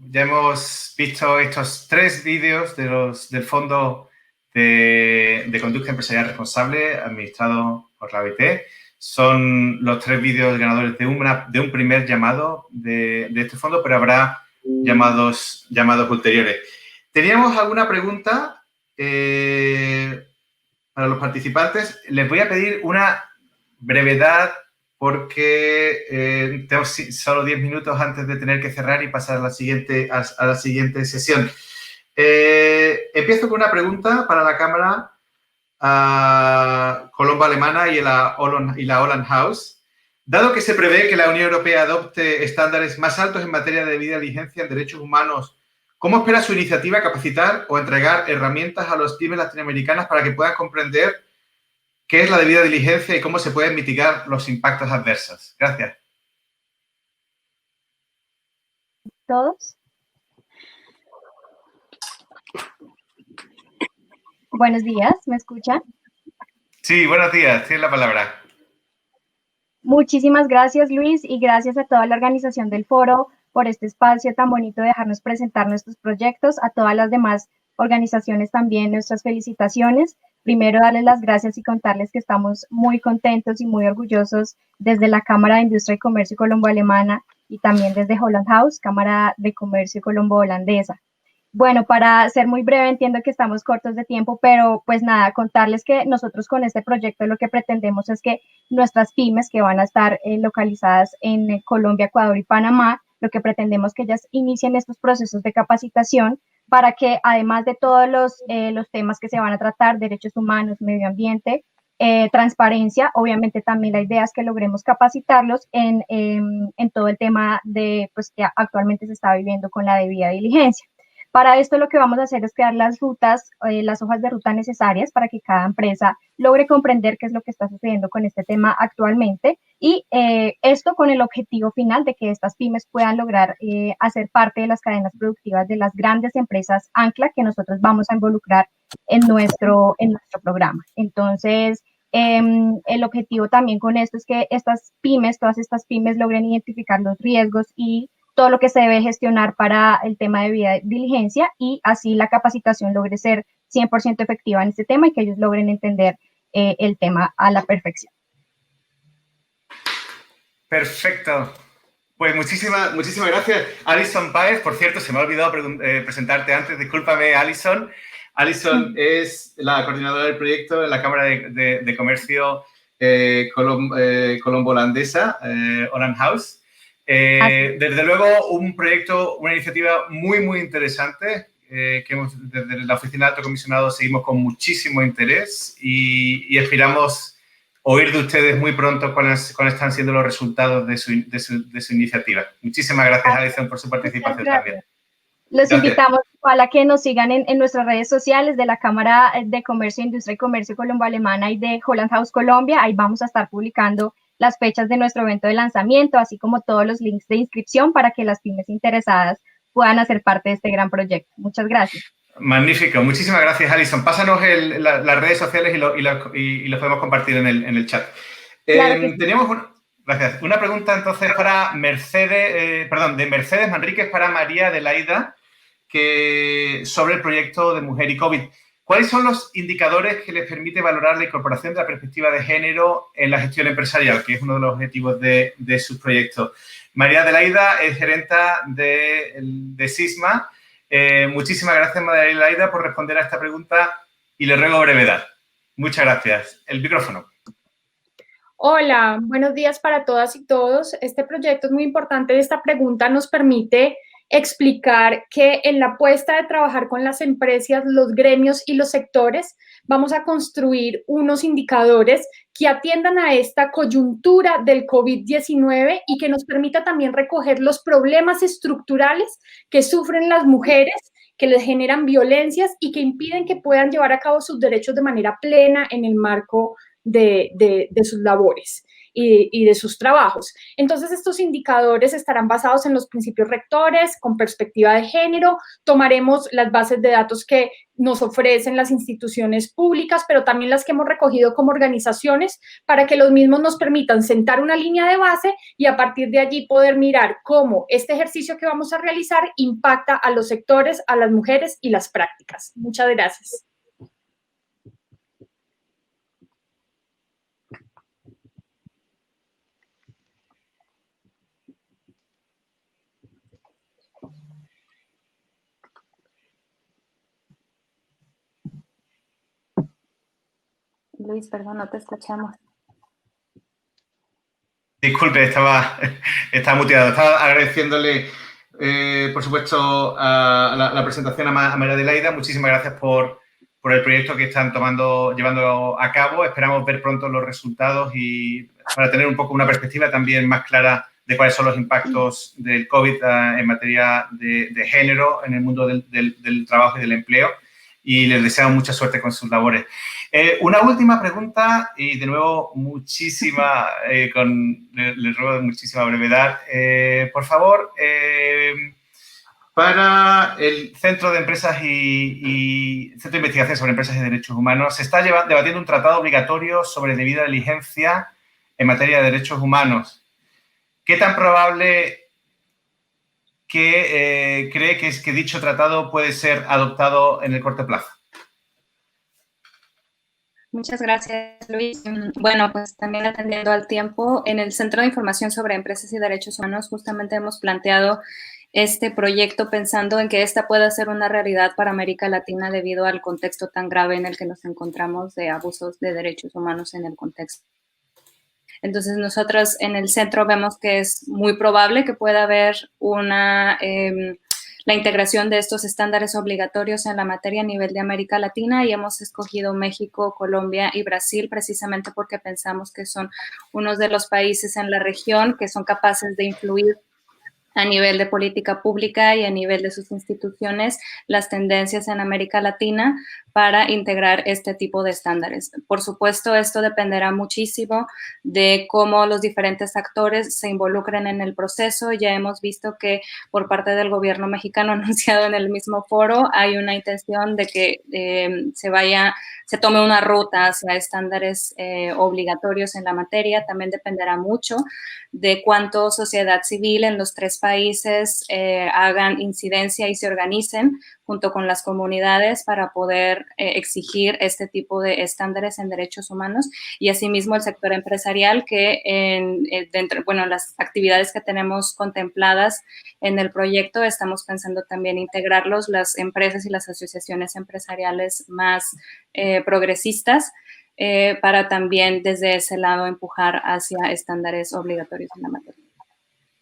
Ya hemos visto estos 3 vídeos del Fondo de Conducta Empresarial Responsable administrado por la OIT. Son los 3 vídeos ganadores de un primer llamado de este fondo, pero habrá llamados ulteriores. ¿Teníamos alguna pregunta para los participantes? Les voy a pedir una brevedad, porque tengo solo 10 minutos antes de tener que cerrar y pasar a la siguiente sesión. Empiezo con una pregunta para la Cámara Colombo Alemana y la Holland House. Dado que se prevé que la Unión Europea adopte estándares más altos en materia de debida diligencia en derechos humanos, ¿cómo espera su iniciativa capacitar o entregar herramientas a los pymes latinoamericanas para que puedan comprender qué es la debida diligencia y cómo se pueden mitigar los impactos adversos? Gracias. ¿Todos? Buenos días, ¿me escuchan? Sí, buenos días, tienes la palabra. Muchísimas gracias, Luis, y gracias a toda la organización del foro por este espacio tan bonito de dejarnos presentar nuestros proyectos. A todas las demás organizaciones también nuestras felicitaciones. Primero, darles las gracias y contarles que estamos muy contentos y muy orgullosos desde la Cámara de Industria y Comercio Colombo-Alemana y también desde Holland House, Cámara de Comercio Colombo-Holandesa. Bueno, para ser muy breve, entiendo que estamos cortos de tiempo, pero pues nada, contarles que nosotros con este proyecto lo que pretendemos es que nuestras pymes que van a estar localizadas en Colombia, Ecuador y Panamá, lo que pretendemos que ellas inicien estos procesos de capacitación para que además de todos los temas que se van a tratar, derechos humanos, medio ambiente, transparencia, obviamente también la idea es que logremos capacitarlos en todo el tema de pues que actualmente se está viviendo con la debida diligencia. Para esto lo que vamos a hacer es crear las rutas, las hojas de ruta necesarias para que cada empresa logre comprender qué es lo que está sucediendo con este tema actualmente y esto con el objetivo final de que estas pymes puedan lograr hacer parte de las cadenas productivas de las grandes empresas ancla que nosotros vamos a involucrar en nuestro programa. Entonces, el objetivo también con esto es que todas estas pymes logren identificar los riesgos y todo lo que se debe gestionar para el tema de debida diligencia y así la capacitación logre ser 100% efectiva en este tema y que ellos logren entender el tema a la perfección. Perfecto. Pues muchísimas gracias. Alison Páez, por cierto, se me ha olvidado presentarte antes. Discúlpame, Alison. Alison es la coordinadora del proyecto en la Cámara de Comercio Colombo-Holandesa, Holland House. Desde luego, un proyecto, una iniciativa muy interesante que desde la Oficina de Alto Comisionado seguimos con muchísimo interés y esperamos oír de ustedes muy pronto cuáles están siendo los resultados de su iniciativa. Muchísimas gracias, Alison, por su participación también. Los invitamos a que nos sigan en nuestras redes sociales de la Cámara de Comercio, Industria y Comercio Colombo-Alemana y de Holland House Colombia. Ahí vamos a estar publicando las fechas de nuestro evento de lanzamiento, así como todos los links de inscripción para que las pymes interesadas puedan hacer parte de este gran proyecto. Muchas gracias. Magnífico. Muchísimas gracias, Alison. Pásanos las redes sociales y los podemos compartir en el chat. Claro que sí. Teníamos una pregunta entonces para de Mercedes Manríquez para María Adelaida sobre el proyecto de Mujer y COVID. ¿Cuáles son los indicadores que les permite valorar la incorporación de la perspectiva de género en la gestión empresarial, que es uno de los objetivos de sus proyectos? María Adelaida es gerenta de SISMA. Muchísimas gracias, María Adelaida, por responder a esta pregunta y le ruego brevedad. Muchas gracias. El micrófono. Hola, buenos días para todas y todos. Este proyecto es muy importante. Esta pregunta nos permite explicar que en la apuesta de trabajar con las empresas, los gremios y los sectores, vamos a construir unos indicadores que atiendan a esta coyuntura del COVID-19 y que nos permita también recoger los problemas estructurales que sufren las mujeres, que les generan violencias y que impiden que puedan llevar a cabo sus derechos de manera plena en el marco de sus labores y de sus trabajos. Entonces, estos indicadores estarán basados en los principios rectores, con perspectiva de género. Tomaremos las bases de datos que nos ofrecen las instituciones públicas, pero también las que hemos recogido como organizaciones, para que los mismos nos permitan sentar una línea de base y a partir de allí poder mirar cómo este ejercicio que vamos a realizar impacta a los sectores, a las mujeres y las prácticas. Muchas gracias. Luis, perdón, no te escuchamos. Disculpe, estaba muteado. Estaba agradeciéndole, por supuesto, a la presentación a María Adelaida. Muchísimas gracias por el proyecto que están llevando a cabo. Esperamos ver pronto los resultados y para tener un poco una perspectiva también más clara de cuáles son los impactos del COVID en materia de género en el mundo del trabajo y del empleo. Y les deseo mucha suerte con sus labores. Una última pregunta y, de nuevo, les ruego muchísima brevedad. Por favor, para el Centro de Empresas Centro de Investigación sobre Empresas y Derechos Humanos, se está debatiendo un tratado obligatorio sobre debida diligencia en materia de derechos humanos. ¿Qué tan probable cree que dicho tratado puede ser adoptado en el corto plazo? Muchas gracias, Luis. Bueno, pues también atendiendo al tiempo, en el Centro de Información sobre Empresas y Derechos Humanos justamente hemos planteado este proyecto pensando en que esta pueda ser una realidad para América Latina debido al contexto tan grave en el que nos encontramos de abusos de derechos humanos en el contexto. Entonces, nosotros en el centro vemos que es muy probable que pueda haber la integración de estos estándares obligatorios en la materia a nivel de América Latina y hemos escogido México, Colombia y Brasil precisamente porque pensamos que son unos de los países en la región que son capaces de influir a nivel de política pública y a nivel de sus instituciones, las tendencias en América Latina para integrar este tipo de estándares. Por supuesto, esto dependerá muchísimo de cómo los diferentes actores se involucren en el proceso. Ya hemos visto que por parte del gobierno mexicano anunciado en el mismo foro hay una intención de que se tome una ruta hacia estándares obligatorios en la materia. También dependerá mucho de cuánto sociedad civil en los 3 países hagan incidencia y se organicen junto con las comunidades para poder exigir este tipo de estándares en derechos humanos y asimismo el sector empresarial que dentro las actividades que tenemos contempladas en el proyecto estamos pensando también integrarlos, las empresas y las asociaciones empresariales más progresistas para también desde ese lado empujar hacia estándares obligatorios en la materia.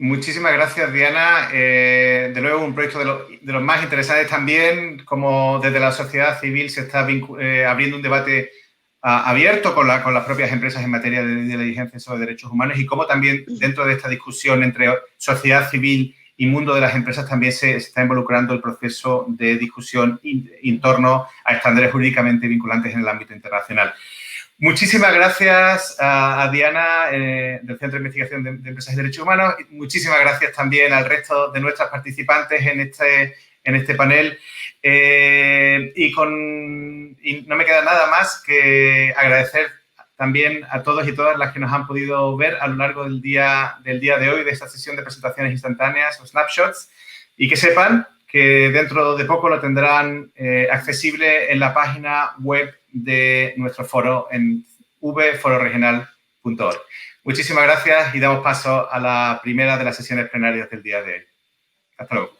Muchísimas gracias, Diana. De nuevo, un proyecto de los más interesantes también, como desde la sociedad civil se está abriendo un debate abierto con las propias empresas en materia de diligencia sobre derechos humanos y cómo también dentro de esta discusión entre sociedad civil y mundo de las empresas también se está involucrando el proceso de discusión en torno a estándares jurídicamente vinculantes en el ámbito internacional. Muchísimas gracias a Diana del Centro de Investigación de Empresas y Derechos Humanos. Muchísimas gracias también al resto de nuestras participantes en este panel. Y no me queda nada más que agradecer también a todos y todas las que nos han podido ver a lo largo del día de hoy de esta sesión de presentaciones instantáneas o snapshots y que sepan que dentro de poco lo tendrán accesible en la página web de nuestro foro en vfororegional.org. Muchísimas gracias y damos paso a la primera de las sesiones plenarias del día de hoy. Hasta luego.